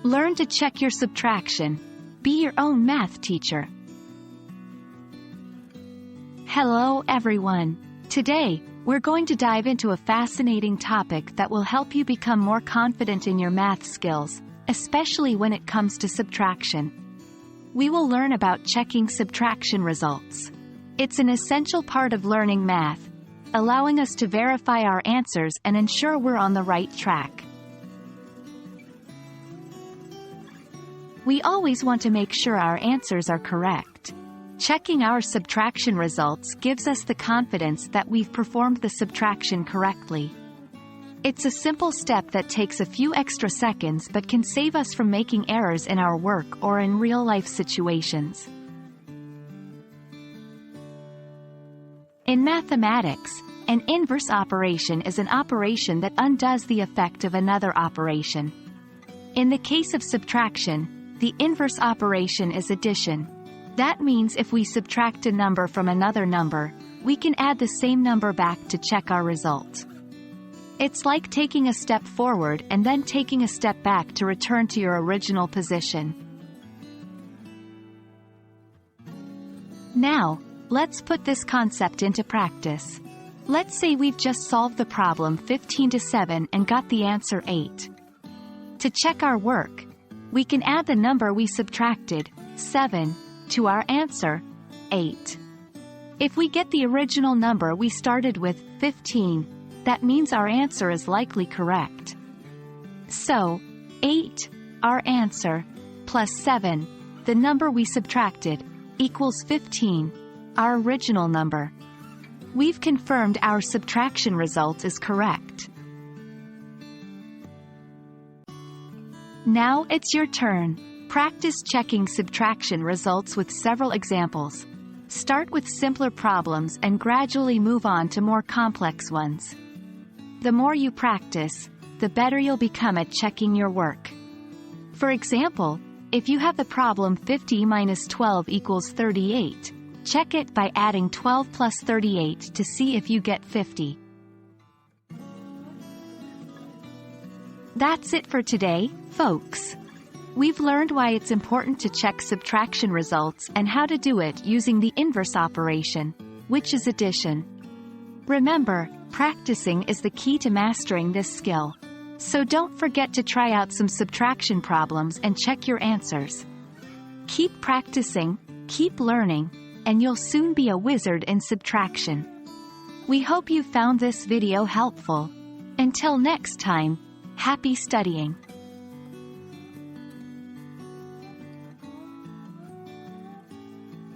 Learn to check your subtraction. Be your own math teacher. Hello everyone. Today, we're going to dive into a fascinating topic that will help you become more confident in your math skills, especially when it comes to subtraction. We will learn about checking subtraction results. It's an essential part of learning math, allowing us to verify our answers and ensure we're on the right track. We always want to make sure our answers are correct. Checking our subtraction results gives us the confidence that we've performed the subtraction correctly. It's a simple step that takes a few extra seconds but can save us from making errors in our work or in real-life situations. In mathematics, an inverse operation is an operation that undoes the effect of another operation. In the case of subtraction, the inverse operation is addition. That means if we subtract a number from another number, we can add the same number back to check our result. It's like taking a step forward and then taking a step back to return to your original position. Now, let's put this concept into practice. Let's say we've just solved the problem 15-7 and got the answer 8. To check our work, we can add the number we subtracted, 7, to our answer, 8. If we get the original number we started with, 15, that means our answer is likely correct. So, 8, our answer, plus 7, the number we subtracted, equals 15, our original number. We've confirmed our subtraction result is correct. Now it's your turn. Practice checking subtraction results with several examples. Start with simpler problems and gradually move on to more complex ones. The more you practice, the better you'll become at checking your work. For example, if you have the problem 50 minus 12 equals 38, check it by adding 12 plus 38 to see if you get 50. That's it for today, folks. We've learned why it's important to check subtraction results and how to do it using the inverse operation, which is addition. Remember, practicing is the key to mastering this skill. So don't forget to try out some subtraction problems and check your answers. Keep practicing, keep learning, and you'll soon be a wizard in subtraction. We hope you found this video helpful. Until next time, happy studying!